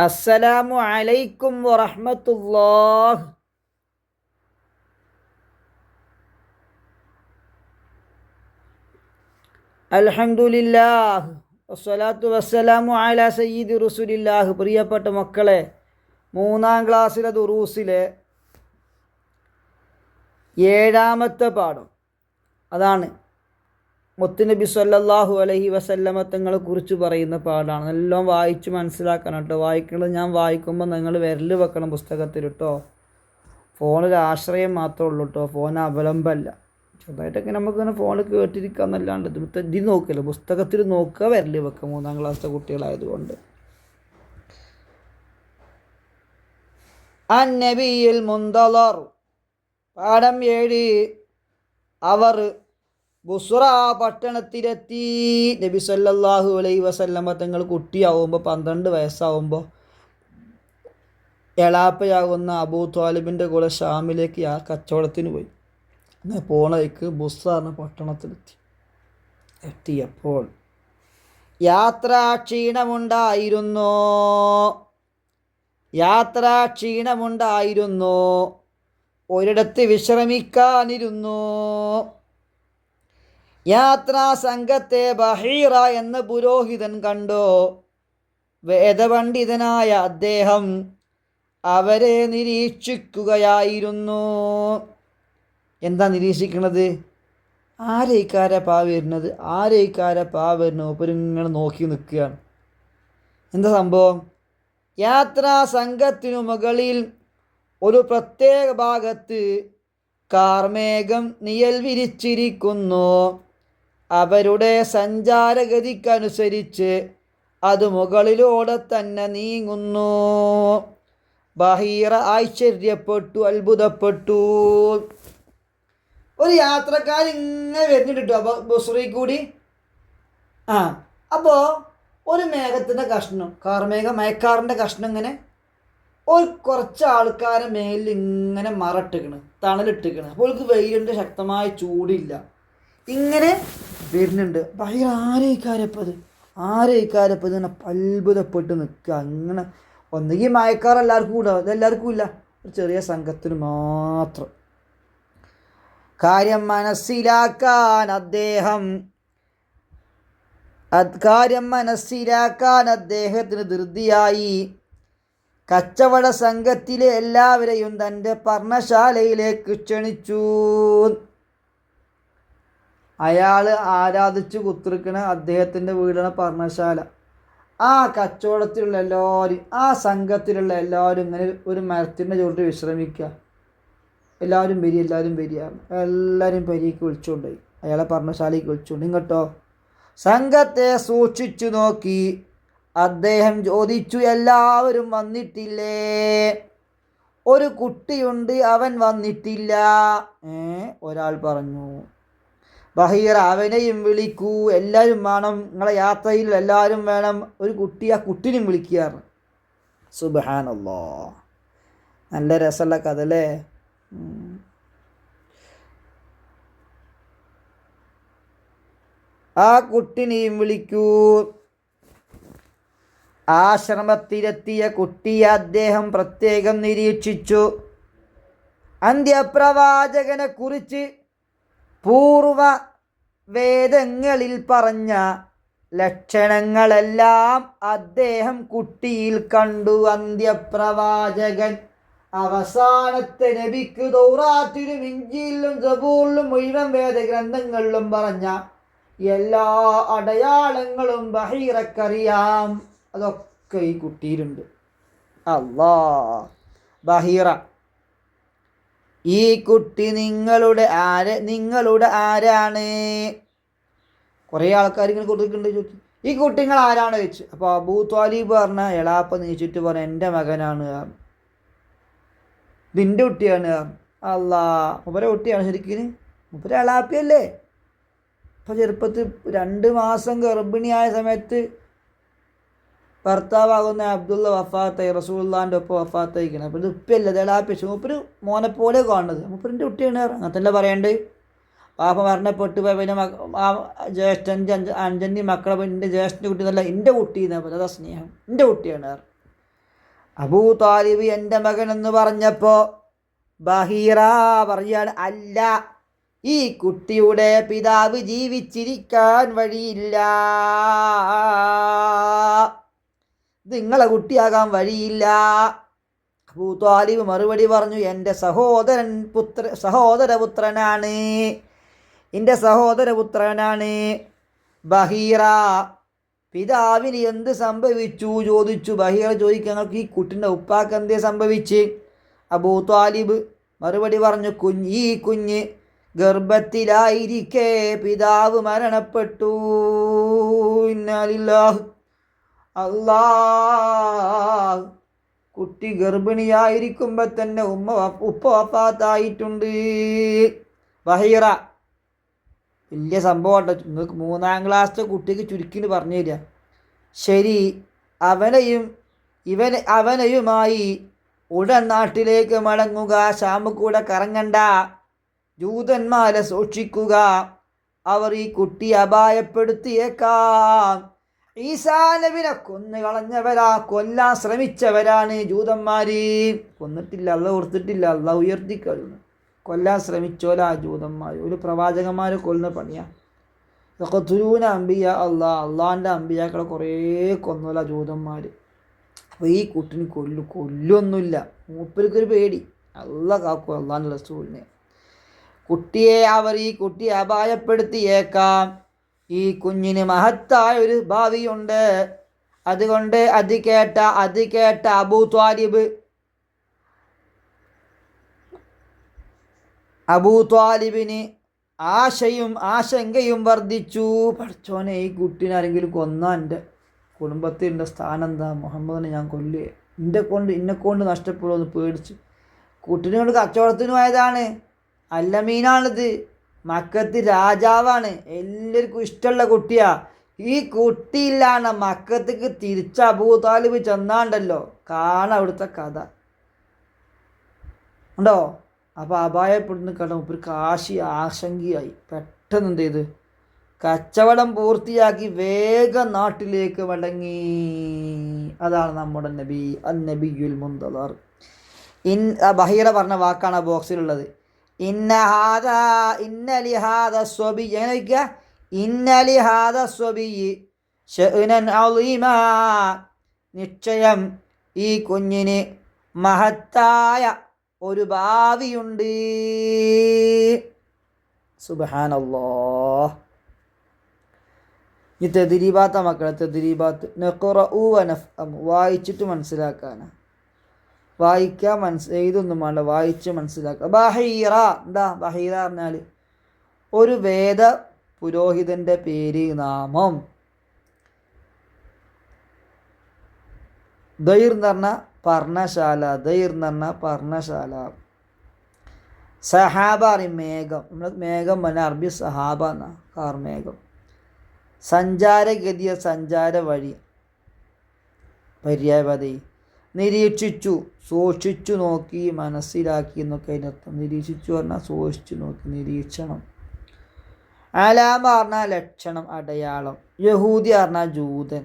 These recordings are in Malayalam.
അസ്സലാമു അലൈക്കും വറഹ്മത്തുള്ളാഹ്. അൽഹംദുലില്ലാഹ് വസ്സലാത്തു വസ്സലാമു അലാ സയ്യിദി റസൂലില്ലാഹ്. പ്രിയപ്പെട്ട മക്കളെ, 3-ാം ക്ലാസ്സിലെ ദുറൂസിലെ 7-ാമത്തെ പാഠം അതാണ്. മുത്തുനബി സല്ലല്ലാഹു അലൈഹി വസല്ലമ തങ്ങളെ കുറിച്ച് പറയുന്ന പാഠമാണ്. എല്ലാം വായിച്ച് മനസ്സിലാക്കണം കേട്ടോ. വായിക്കുന്നത് ഞാൻ വായിക്കുമ്പോൾ നിങ്ങൾ വിരൽ വെക്കണം പുസ്തകത്തിൽ കേട്ടോ. ഫോണിൽ ആശ്രയം മാത്രമേ ഉള്ളൂ കേട്ടോ. ഫോൺ അവലംബമല്ല. ചെറുതായിട്ടൊക്കെ നമുക്കിങ്ങനെ ഫോണിൽ കേട്ടിരിക്കുക എന്നല്ലാണ്ട് ഇത് നോക്കില്ല, പുസ്തകത്തിൽ നോക്കുക, വിരൽ വെക്കുക. 3-ാം ക്ലാസ്സിലെ കുട്ടികളായതുകൊണ്ട്. അൻ-നബിയിൽ മുന്തളർ. പാഠം 7. അവർ ബുസ്റ പട്ടണത്തിലെത്തി. നബി സല്ലല്ലാഹു അലൈഹി വസല്ലമ തങ്ങൾ കുട്ടിയാവുമ്പോൾ 12 വയസ്സാവുമ്പോൾ എളാപ്പയാകുന്ന അബൂ ത്വാലിബിൻ്റെ കൂടെ ഷാമിലേക്ക് കച്ചവടത്തിന് പോയി. അങ്ങനെ പോണ വഴിക്ക് ബുസ്റ എന്ന പട്ടണത്തിലെത്തി. എത്തിയപ്പോൾ യാത്രാക്ഷീണമുണ്ടായിരുന്നു. ഒരിടത്ത് വിശ്രമിക്കാനിരുന്നു. യാത്രാ സംഘത്തെ ബഹീറ എന്ന പുരോഹിതൻ കണ്ടു. വേദപണ്ഡിതനായ അദ്ദേഹം അവരെ നിരീക്ഷിക്കുകയായിരുന്നു. എന്താ നിരീക്ഷിക്കുന്നത്? ആരേക്കാരപ്പാ വരുന്നത് ഒപ്പരിങ്ങനെ നോക്കി നിൽക്കുകയാണ്. എന്താ സംഭവം? യാത്രാ സംഘത്തിനു മുകളിൽ ഒരു പ്രത്യേക ഭാഗത്ത് കാർമേഘം നിഴൽ വിരിച്ചിരിക്കുന്നു. അവരുടെ സഞ്ചാരഗതിക്കനുസരിച്ച് അത് മുകളിലൂടെ തന്നെ നീങ്ങുന്നു. ബഹീറ ആശ്ചര്യപ്പെട്ടു, അത്ഭുതപ്പെട്ടു. ഒരു യാത്രക്കാരിങ്ങനെ വരുന്നുണ്ട് കേട്ടോ ബുസ്റയിൽ കൂടി. അപ്പോൾ ഒരു മേഘത്തിൻ്റെ കഷ്ണം, മയക്കാറിൻ്റെ കഷ്ണം ഇങ്ങനെ കുറച്ച് ആൾക്കാരെ മേലിൽ ഇങ്ങനെ മറട്ടിക്കണ്, തണലിട്ടിക്കണ്. അപ്പോൾ അവർക്ക് വെയിലുണ്ട്, ശക്തമായ ചൂടില്ല, ഇങ്ങനെ വരുന്നുണ്ട്. ഭയങ്കര ആരേക്കാരപ്പത് ഇങ്ങനെ അത്ഭുതപ്പെട്ട് നിൽക്കുക. അങ്ങനെ ഒന്നുകിൽ മയക്കാർ എല്ലാവർക്കും കൂടെ, അതെല്ലാവർക്കും ഇല്ല, ഒരു ചെറിയ സംഘത്തിന് മാത്രം. കാര്യം മനസ്സിലാക്കാൻ അദ്ദേഹത്തിന് ധൃതിയായി. കച്ചവട സംഘത്തിലെ എല്ലാവരെയും തൻ്റെ പർണശാലയിലേക്ക് ക്ഷണിച്ചു. അയാൾ ആരാധിച്ചു കുത്തിരിക്കണ അദ്ദേഹത്തിൻ്റെ വീടാണ് പർണശാല. ആ കച്ചവടത്തിലുള്ള എല്ലാവരും, ആ സംഘത്തിലുള്ള എല്ലാവരും ഇങ്ങനെ ഒരു മരത്തിൻ്റെ ചുവട്ടിൽ വിശ്രമിക്കുക. എല്ലാവരും വരികയാണ്. എല്ലാവരും പരിക്ക് വിളിച്ചുകൊണ്ടുപോയി, അയാളെ പർണശാലയ്ക്ക് വിളിച്ചുകൊണ്ട്. ഇങ്ങോട്ടോ സംഘത്തെ സൂക്ഷിച്ചു നോക്കി. അദ്ദേഹം ചോദിച്ചു, എല്ലാവരും വന്നിട്ടില്ലേ? ഒരു കുട്ടിയുണ്ട്, അവൻ വന്നിട്ടില്ല. ഒരാൾ പറഞ്ഞു. ബഹീറ, അവനെയും വിളിക്കൂ, എല്ലാവരും വേണം, നിങ്ങളെ യാത്രയിൽ എല്ലാവരും വേണം. ഒരു കുട്ടി, ആ കുട്ടിനും വിളിക്കുകയാണ്. സുബ്ഹാനല്ലാഹ്, നല്ല രസമുള്ള കഥ അല്ലേ? ആ കുട്ടിനെയും വിളിക്കൂ. ആശ്രമത്തിലെത്തിയ കുട്ടിയെ അദ്ദേഹം പ്രത്യേകം നിരീക്ഷിച്ചു. അന്ത്യപ്രവാചകനെ കുറിച്ച് പൂർവ വേദങ്ങളിൽ പറഞ്ഞ ലക്ഷണങ്ങളെല്ലാം അദ്ദേഹം കുട്ടിയിൽ കണ്ടു. അന്ത്യപ്രവാചകൻ, അവസാനത്തെ നബിക്ക് തൗറാത്തിലും ഇഞ്ചീലിലും സബൂറിലും മുഴുവൻ വേദഗ്രന്ഥങ്ങളിലും പറഞ്ഞ എല്ലാ അടയാളങ്ങളും ബഹീറക്കറിയാം. അതൊക്കെ ഈ കുട്ടിയിലുണ്ട്. ബഹീറ, ഈ കുട്ടി നിങ്ങളുടെ ആരാണ്? കുറേ ആൾക്കാർ ഇങ്ങനെ കൊടുത്തിട്ടുണ്ട്. ചോദിച്ചു, ഈ കുട്ടി നിങ്ങൾ ആരാണ് ചോദിച്ചു. അപ്പോൾ അബൂ ത്വാലിബ് പറഞ്ഞ എളാപ്പ നീച്ചിട്ട് പറഞ്ഞു, എൻ്റെ മകനാണ്, ഇതിൻ്റെ കുട്ടിയാണ്. മുപ്പര കുട്ടിയാണ് ശരിക്കും, മുപ്പര എളാപ്പിയല്ലേ. അപ്പോൾ ചെറുപ്പത്തിൽ 2 മാസം ഗർഭിണിയായ സമയത്ത് ഭർത്താവാകുന്ന അബ്ദുള്ള വഫാത്തായി, റസൂലുള്ളാഹിൻ്റെ ഒപ്പം വഫാത്തായിക്കണം. അപ്പോൾ ഇത് ഉപ്പയല്ല, എളാപ്പിച്ചു. മൂപ്പര് മോനെപ്പോലെ കാണുന്നത്, മൂപ്പരിൻ്റെ കുട്ടിയാണ്. അങ്ങനത്തല്ല പറയണ്ടേ. പാപ്പ മരണപ്പെട്ടു പോയി, പിന്നെ ജ്യേഷ്ഠൻ്റെ 5 മക്കളെ എൻ്റെ ജ്യേഷ്ഠൻ്റെ കുട്ടി എന്നല്ല, എൻ്റെ കുട്ടി എന്നാ പറയുക. അതാ സ്നേഹം, എൻ്റെ കുട്ടിയാണ്. അബൂ താലിബ് എൻ്റെ മകനെന്ന് പറഞ്ഞപ്പോൾ ബഹീറ പറയാണ്, അല്ല, ഈ കുട്ടിയുടെ പിതാവ് ജീവിച്ചിരിക്കാൻ വഴിയില്ല, ഇത് നിങ്ങളെ കുട്ടിയാകാൻ വഴിയില്ല. അബൂ ത്വാലിബ് മറുപടി പറഞ്ഞു, എൻ്റെ സഹോദരപുത്രനാണ്, എൻ്റെ സഹോദരപുത്രനാണ്. ബഹീറ പിതാവിന് എന്ത് സംഭവിച്ചു ചോദിച്ചു. ബഹീറ ചോദിക്കുക, ഞങ്ങൾക്ക് ഈ കുട്ടിൻ്റെ ഉപ്പാക്ക് എന്തേ സംഭവിച്ച്? അബൂ ത്വാലിബ് മറുപടി പറഞ്ഞു, ഈ കുഞ്ഞ് ഗർഭത്തിലായിരിക്കെ പിതാവ് മരണപ്പെട്ടു. ഇന്നാലില്ലാഹ്. അല്ലാഹ്, കുട്ടി ഗർഭിണിയായിരിക്കുമ്പോൾ തന്നെ ഉപ്പ വഫാത്തായിട്ടുണ്ട്. ബഹീറ വലിയ സംഭവമാണ്. നിങ്ങൾക്ക് 3ാം ക്ലാസ്സിലെ കുട്ടിക്ക് ചുരുക്കിന് പറഞ്ഞു തരിക. ശരി, അവനെയുമായി ഉടൻ നാട്ടിലേക്ക് മടങ്ങുക, ഷാമ് കൂടെ കറങ്ങണ്ട, ജൂതന്മാരെ സൂക്ഷിക്കുക, അവർ ഈ കുട്ടിയെ അപായപ്പെടുത്തിയേക്കാം. ഈസാ നബിനെ കൊല്ലാൻ ശ്രമിച്ചവരാണ് ജൂതന്മാര്. കൊന്നിട്ടില്ല, അള്ളാഹ് ഓർത്തിട്ടില്ല, അള്ളാഹ് ഉയർത്തിക്കഴിഞ്ഞു. കൊല്ലാൻ ശ്രമിച്ചോലാ ജൂതന്മാർ. ഒരു പ്രവാചകന്മാരെ കൊല്ലുന്ന പണിയാണ്. ഖതുലൂന അംബിയ അള്ളാഹിൻ്റെ അമ്പിയാക്കളെ കുറേ കൊന്നോല ജൂതന്മാർ. അപ്പോൾ ഈ കുട്ടിന് കൊല്ലൊന്നുമില്ല, മൂപ്പർക്കൊരു പേടി. അള്ളാഹ് കാക്കും അള്ളാഹിൻ്റെ റസൂലിനെ. ഈ കുട്ടിയെ അപായപ്പെടുത്തിയേക്കാം. ഈ കുഞ്ഞിന് മഹത്തായ ഒരു ഭാവിയുണ്ട്. അതുകൊണ്ട് അത് കേട്ട അബൂ ത്വാലിബിന് ആശങ്കയും വർദ്ധിച്ചു. പഠിച്ചോനെ, ഈ കുട്ടീനെ ആരെങ്കിലും കൊന്നാ എൻ്റെ കുടുംബത്തിൻ്റെ സ്ഥാനം എന്താ? മുഹമ്മദിനെ ഞാൻ കൊല്ലുക, എന്നെക്കൊണ്ട് നഷ്ടപ്പെടുമെന്ന് പേടിച്ചു. കുട്ടീനെ കൊണ്ട് കച്ചവടത്തിന് പോയതാണ്, അല്ലമീനാണിത്, മക്കത്ത് രാജാവാണ്, എല്ലാവർക്കും ഇഷ്ടമുള്ള കുട്ടിയാ. ഈ കുട്ടിയില്ലാണ് മക്കത്തേക്ക് തിരിച്ച് അബൂ താലിബ് ചെന്നാണ്ടല്ലോ, കാണാം അവിടുത്തെ കഥ ഉണ്ടോ. അപ്പോൾ അപായപ്പെടുന്ന കട ഒരു ആശങ്കയായി. പെട്ടെന്ന് എന്ത് ചെയ്ത് കച്ചവടം പൂർത്തിയാക്കി വേഗം നാട്ടിലേക്ക് മടങ്ങി. അതാണ് നമ്മുടെ നബി, നബിയുൽ മുന്തദർ. ബഹീറ പറഞ്ഞ വാക്കാണ് ആ ബോക്സിലുള്ളത്. നിശ്ചയം ഈ കുഞ്ഞിന് മഹത്തായ ഒരു ഭാവിയുണ്ട്. സുബ്ഹാനല്ലാഹ്. ഈ തദ്രീബാത്ത മക്കളെ, തദ്രീബാത്ത് നഖറഉ വനഫ്ഹം, വായിച്ചിട്ട് മനസ്സിലാക്കാനാണ്. വായിക്കാൻ എഴുതൊന്നും വേണ്ട, വായിച്ച് മനസ്സിലാക്കുക. ബഹീറ എന്താ? ബഹീറ പറഞ്ഞാൽ ഒരു വേദ പുരോഹിതൻ്റെ പേര്, നാമം. ദൈർ എന്ന് പറഞ്ഞാൽ പർണശാല. സഹാബ അറിയും മേഘം. നമ്മൾ മേഘം പറഞ്ഞാൽ അറബി സഹാബ എന്നാ, കാർമേഘം. സഞ്ചാരഗതിയ, സഞ്ചാര വഴി, പര്യായപദി. നിരീക്ഷിച്ചു, സൂക്ഷിച്ചു നോക്കി, മനസ്സിലാക്കി എന്നൊക്കെ അതിനർത്ഥം. നിരീക്ഷിച്ചു പറഞ്ഞാൽ സൂക്ഷിച്ചു നോക്കി, നിരീക്ഷണം. അലാമ പറഞ്ഞാൽ ലക്ഷണം, അടയാളം. യഹൂദി പറഞ്ഞാൽ ജൂതൻ.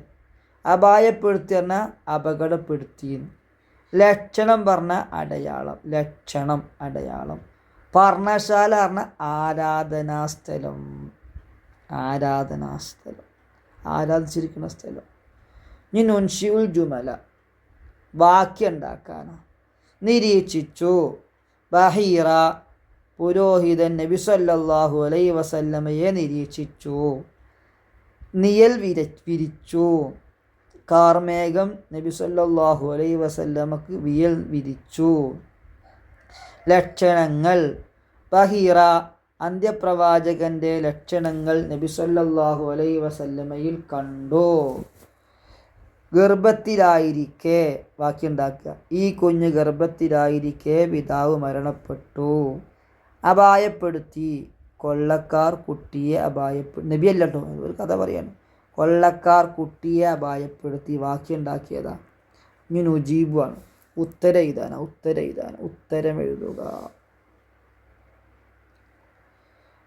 അപായപ്പെടുത്തി പറഞ്ഞാൽ അപകടപ്പെടുത്തി. ലക്ഷണം പറഞ്ഞാൽ അടയാളം, ലക്ഷണം, അടയാളം. പർണശാല പറഞ്ഞാൽ ആരാധനാസ്ഥലം, ആരാധിച്ചിരിക്കുന്ന സ്ഥലം. ഇനി നുൻഷിഉൽ ജുമല, വാക്യം ഉണ്ടാക്കാനാണ്. നിരീക്ഷിച്ചു. ബഹീറ പുരോഹിതൻ നബി സല്ലല്ലാഹു അലൈഹി വസല്ലമയെ നിരീക്ഷിച്ചു. നിഴൽ വിരിച്ചു. കാർമേഘം നബി സല്ലല്ലാഹു അലൈഹി വസല്ലമക്ക് വിരിച്ചു. ലക്ഷണങ്ങൾ. ബഹീറ അന്ത്യപ്രവാചകൻ്റെ ലക്ഷണങ്ങൾ നബി സല്ലല്ലാഹു അലൈഹി വസല്ലമയിൽ കണ്ടു. ഗർഭത്തിലായിരിക്കെ, വാക്യമുണ്ടാക്കുക, ഈ കുഞ്ഞ് ഗർഭത്തിലായിരിക്കെ പിതാവ് മരണപ്പെട്ടു. അപായപ്പെടുത്തി, കൊള്ളക്കാർ കുട്ടിയെ നബി അല്ല കേട്ടോ, ഒരു കഥ പറയാണ്. കൊള്ളക്കാർ കുട്ടിയെ അപായപ്പെടുത്തി. വാക്യമുണ്ടാക്കിയതാ. ഇനി നുജീബാണ്, ഉത്തരം എഴുതുക.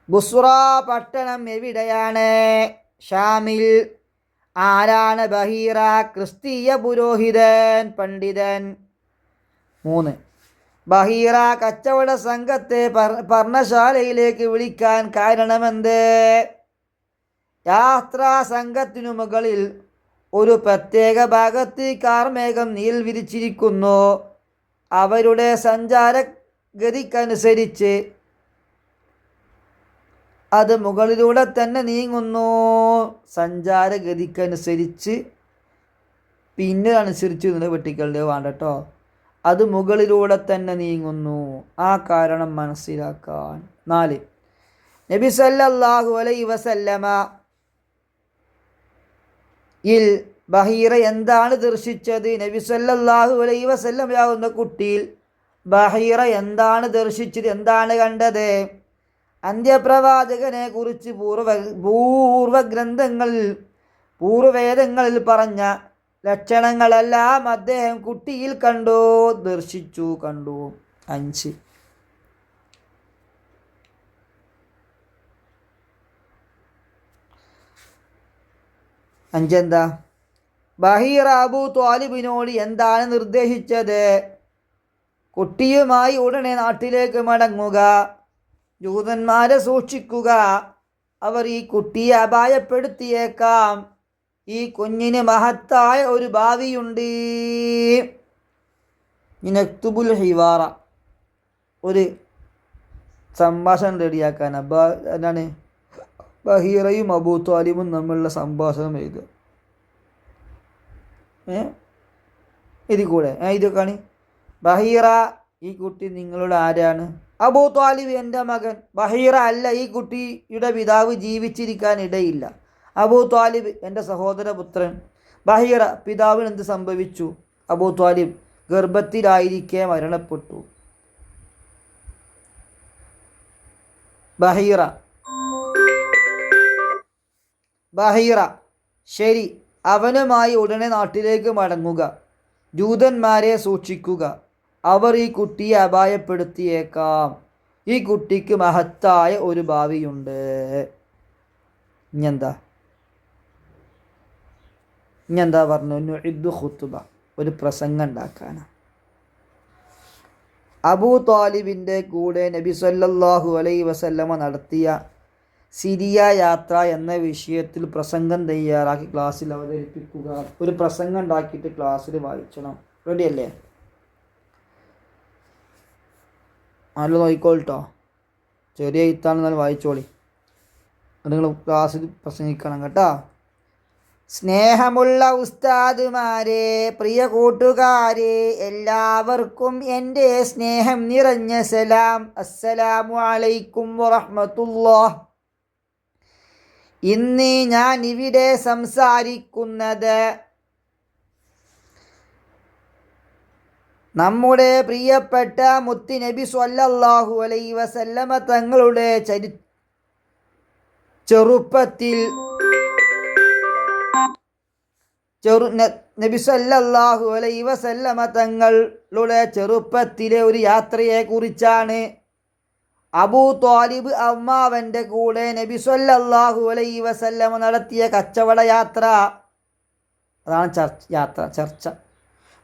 ബുസ്ര പട്ടണം എവിടെയാണ്? ഷാമിൽ. ആരാണ് ബഹീറ? ക്രിസ്തീയ പുരോഹിതൻ, പണ്ഡിതൻ. 3. ബഹീറ കച്ചവട സംഘത്തെ പർണശാലയിലേക്ക് വിളിക്കാൻ കാരണമെന്ത്? യാത്രാ സംഘത്തിനു മുകളിൽ ഒരു പ്രത്യേക ഭാഗത്ത് കാർമേഘം നീൽ വിരിച്ചിരിക്കുന്നു. അവരുടെ സഞ്ചാരഗതിക്കനുസരിച്ച് അത് മുകളിലൂടെ തന്നെ നീങ്ങുന്നു. സഞ്ചാരഗതിക്കനുസരിച്ച് പിന്നനുസരിച്ച് നിന്ന് വെട്ടിക്കളുടെ വേണ്ട കേട്ടോ. അത് മുകളിലൂടെ തന്നെ നീങ്ങുന്നു. ആ കാരണം മനസ്സിലാക്കാൻ. 4. നബി സല്ലല്ലാഹു അലൈഹി വസല്ലമ യിൽ ബഹീറ എന്താണ് ദർശിച്ചത്? നബി സല്ലല്ലാഹു അലൈഹി വസല്ലമയാവുന്ന കുട്ടിയിൽ ബഹീറ എന്താണ് ദർശിച്ചത്? എന്താണ് കണ്ടത്? അന്ത്യപ്രവാചകനെ കുറിച്ച് പൂർവവേദങ്ങളിൽ പറഞ്ഞ ലക്ഷണങ്ങളെല്ലാം അദ്ദേഹം കുട്ടിയിൽ കണ്ടു, ദർശിച്ചു, കണ്ടു. 5. എന്താ? ബഹീറ അബൂ ത്വാലിബിനോട് എന്താണ് നിർദ്ദേശിച്ചത്? കുട്ടിയുമായി ഉടനെ നാട്ടിലേക്ക് മടങ്ങുക, ജൂതന്മാരെ സൂക്ഷിക്കുക, അവർ ഈ കുട്ടിയെ അപായപ്പെടുത്തിയേക്കാം, ഈ കുഞ്ഞിന് മഹത്തായ ഒരു ഭാവിയുണ്ട്. നക്തുബുൽ ഹിവാറ, ഒരു സംഭാഷണം റെഡിയാക്കാൻ. എന്താണ്? ബഹീറയും അബൂ ത്വാലിബും തമ്മിലുള്ള സംഭാഷണം എഴുതുക. ഇതിൽ കൂടെ ഇതൊക്കെയാണ്. ബഹീറ, ഈ കുട്ടി നിങ്ങളുടെ ആരാണ്? അബൂ ത്വാലിബ്, എൻ്റെ മകൻ. ബഹീറ, അല്ല, ഈ കുട്ടിയുടെ പിതാവ് ജീവിച്ചിരിക്കാൻ ഇടയില്ല. അബൂ ത്വാലിബ്, എൻ്റെ സഹോദരപുത്രൻ. ബഹീറ, പിതാവിന് എന്ത് സംഭവിച്ചു? അബൂ ത്വാലിബ്, ഗർഭത്തിലായിരിക്കെ മരണപ്പെട്ടു. ബഹീറ, ശരി, അവനുമായി ഉടനെ നാട്ടിലേക്ക് മടങ്ങുക, ജൂതന്മാരെ സൂക്ഷിക്കുക, അവർ ഈ കുട്ടിയെ അപായപ്പെടുത്തിയേക്കാം, ഈ കുട്ടിക്ക് മഹത്തായ ഒരു ഭാവിയുണ്ട്. ഇഞ്ഞെന്താ പറഞ്ഞു? നുഇദ്ദു ഖുത്ബ, ഒരു പ്രസംഗം ഉണ്ടാക്കാനാണ്. അബൂ ത്വാലിബിൻ്റെ കൂടെ നബി സല്ലല്ലാഹു അലൈഹി വസല്ലമ നടത്തിയ സിരിയ യാത്ര എന്ന വിഷയത്തിൽ പ്രസംഗം തയ്യാറാക്കി ക്ലാസ്സിൽ അവതരിപ്പിക്കുക. ഒരു പ്രസംഗം ഉണ്ടാക്കിയിട്ട് ക്ലാസ്സിൽ വായിച്ചണം. റെഡിയല്ലേ? നല്ല നോക്കിക്കോളിട്ടോ, ചെറിയ എഴുത്താണെന്നാലും വായിച്ചോളി. നിങ്ങൾ ക്ലാസ്സിൽ പ്രസംഗിക്കണം കേട്ടോ. സ്നേഹമുള്ള ഉസ്താദുമാരെ, പ്രിയ കൂട്ടുകാരെ, എല്ലാവർക്കും എൻ്റെ സ്നേഹം നിറഞ്ഞ സലാം. അസ്സലാമു അലൈക്കും വറഹ്മത്തുള്ളാഹ്. ഇന്ന് ഞാൻ ഇവിടെ സംസാരിക്കുന്നത് നമ്മുടെ പ്രിയപ്പെട്ട മുത്ത് നബി സ്വല്ലല്ലാഹു അലൈഹി വസല്ലമ തങ്ങളുടെ ചെറുപ്പത്തിൽ നബി സല്ലല്ലാഹു അലൈഹി വസല്ലമ തങ്ങളുടെ ചെറുപ്പത്തിലെ ഒരു യാത്രയെ കുറിച്ചാണ്. അബൂ ത്വാലിബ് അമ്മാവൻ്റെ കൂടെ നബി സല്ലല്ലാഹു അലൈഹി വസല്ലമ നടത്തിയ കച്ചവട യാത്ര, അതാണ് ചർച്ച.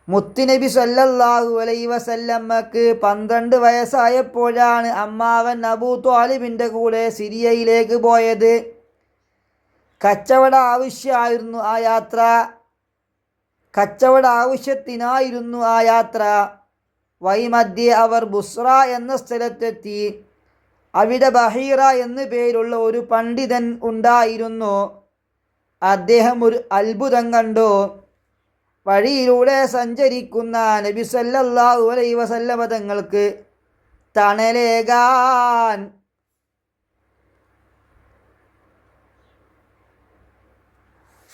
മുത്തുനബി സല്ലല്ലാഹു അലൈഹി വസല്ലമക്ക് 12 വയസ്സായപ്പോഴാണ് അമ്മാവൻ അബൂ ത്വാലിബിൻ്റെ കൂടെ സിരിയയിലേക്ക് പോയത്. കച്ചവട ആവശ്യത്തിനായിരുന്നു ആ യാത്ര. വൈമധ്യേ അവർ ബുസ്ര എന്ന സ്ഥലത്തെത്തി. അവിടെ ബഹീറ എന്നു പേരുള്ള ഒരു പണ്ഡിതൻ ഉണ്ടായിരുന്നു. അദ്ദേഹം ഒരു അത്ഭുതം കണ്ടു. വഴിയിലൂടെ സഞ്ചരിക്കുന്ന നബി സല്ലല്ലാഹു അലൈഹി വസല്ലമ തങ്ങൾക്ക് തണലേകാൻ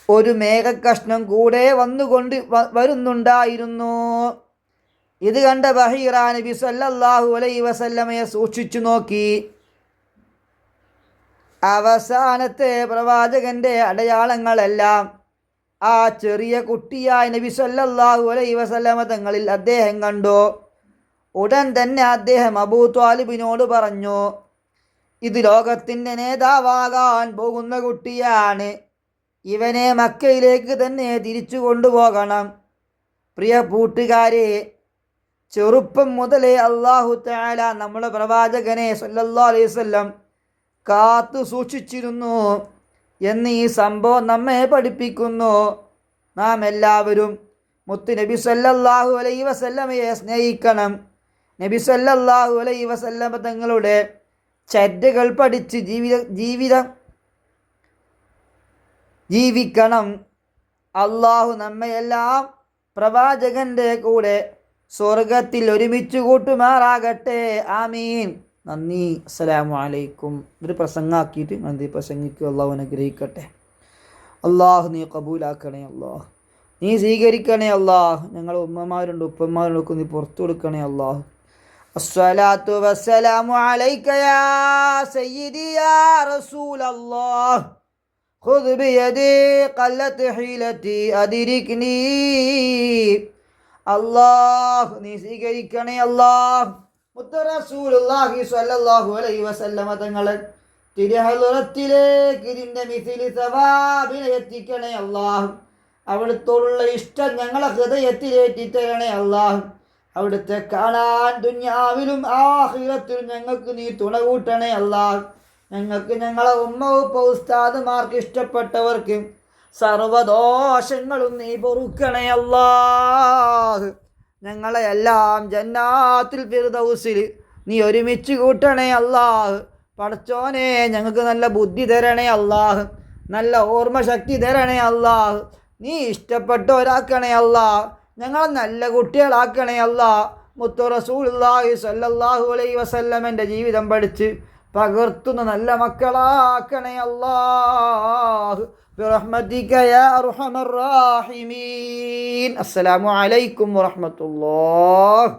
ഒരു മേഘക്കഷ്ണം കൂടെ വരുന്നുണ്ടായിരുന്നു. ഇത് കണ്ട ബഹീറ നബി സല്ലല്ലാഹു അലൈഹി വസല്ലമയെ സൂക്ഷിച്ചു നോക്കി. അവസാനത്തെ പ്രവാചകന്റെ അടയാളങ്ങളെല്ലാം ആ ചെറിയ കുട്ടിയായ നബി സല്ലല്ലാഹു അലൈഹി വസല്ലമ തങ്ങളിൽ അദ്ദേഹം കണ്ടു. ഉടൻ തന്നെ അദ്ദേഹം അബൂ ത്വാലിബിനോട് പറഞ്ഞു, ഇത് ലോകത്തിൻ്റെ നേതാവാകാൻ പോകുന്ന കുട്ടിയാണ്. ഇവനെ മക്കയിലേക്ക് തന്നെ തിരിച്ചു കൊണ്ടുപോകണം. പ്രിയ കൂട്ടുകാരെ, ചെറുപ്പം മുതലേ അല്ലാഹു തആല നമ്മുടെ പ്രവാചകനെ സല്ലല്ലാഹു അലൈഹി വസല്ലം കാത്തു സൂക്ഷിച്ചിരുന്നു എന്ന് ഈ സംഭവം നമ്മെ പഠിപ്പിക്കുന്നു. നാം എല്ലാവരും മുത്ത് നബി സല്ലല്ലാഹു അലൈഹി വസല്ലമയെ സ്നേഹിക്കണം. നബി സല്ലല്ലാഹു അലൈഹി വസല്ലമ തങ്ങളുടെ ചര്യകൾ പഠിച്ച് ജീവിക്കണം. അള്ളാഹു നമ്മയെല്ലാം പ്രവാചകൻ്റെ കൂടെ സ്വർഗത്തിൽ ഒരുമിച്ച് കൂട്ടുമാറാകട്ടെ. ആമീൻ. നന്ദി. അസ്സലാമു അലൈക്കും. ഒരു പ്രസംഗമാക്കിയിട്ട് നന്ദി പ്രസംഗിക്കുക. അള്ളാഹു അനുഗ്രഹിക്കട്ടെ. അള്ളാഹു നീ കബൂലാക്കണേ. അള്ളാഹു നീ സ്വീകരിക്കണേ. അള്ളാഹു ഞങ്ങളുടെ ഉമ്മമാരുണ്ട് ഉപ്പന്മാരുണ്ട് നീ പുറത്തു കൊടുക്കണേ. അള്ളാഹു അസ്സലാത്തു വസ്സലാമു അലൈക യാ സയ്യിദി യാ റസൂലല്ലാഹ് ഖുദ് ബിയദി ഖല്ലത് ഹീലതി അദ്രിക്നി. അല്ലാഹ് നീ സ്വീകരിക്കണേ. അല്ലാഹ് മുത്ത് റസൂലുള്ളാഹി സ്വല്ലല്ലാഹു അലൈഹി വസല്ലമ തങ്ങളെ തിരുഹളത്തിലേക്ക് ഇതിൻ്റെ മിഥിലി സവാബിനെ എത്തിക്കണേ. അല്ലാഹ് അവിടുത്തോടുള്ള ഇഷ്ടം ഞങ്ങളെ ഹൃദയത്തിലേറ്റി തരണേ. അല്ലാഹ് അവിടുത്തെ കാണാൻ ദുനിയാവിലും ആഖിറത്തിലും ഞങ്ങൾക്ക് നീ തുണ കൂട്ടണേ. അല്ലാഹ് ഞങ്ങൾക്ക് ഞങ്ങളെ ഉമ്മ ഉപ്പ ഉസ്താദുമാർക്ക് ഇഷ്ടപ്പെട്ടവർക്ക് സർവദോഷങ്ങളും നീ പൊറുക്കണേ. അല്ലാഹ് ഞങ്ങളെ എല്ലാം ജന്നാത്തുൽ ഫിർദൗസിൽ നീ ഒരുമിച്ച് കൂട്ടണേ. അല്ലാഹ് പടച്ചോനെ ഞങ്ങൾക്ക് നല്ല ബുദ്ധി തരണേ. അല്ലാഹ് നല്ല ഓർമ്മശക്തി തരണേ. അല്ലാഹ് നീ ഇഷ്ടപ്പെട്ടവരാക്കണേ. അല്ലാഹ് ഞങ്ങളെ നല്ല കുട്ടികളാക്കണേ. അല്ലാഹ് മുത്ത് റസൂലുള്ളാഹി സ്വല്ലല്ലാഹു അലൈഹി വസല്ലമൻ്റെ ജീവിതം പഠിച്ച് പകർത്തുന്ന നല്ല മക്കളാക്കണേ. അല്ലാഹ് ബിറഹ്മതിക യാ അർഹമർ റാഹിമീൻ. അസ്സലാമു അലൈക്കും വറഹ്മത്തുള്ളാഹി.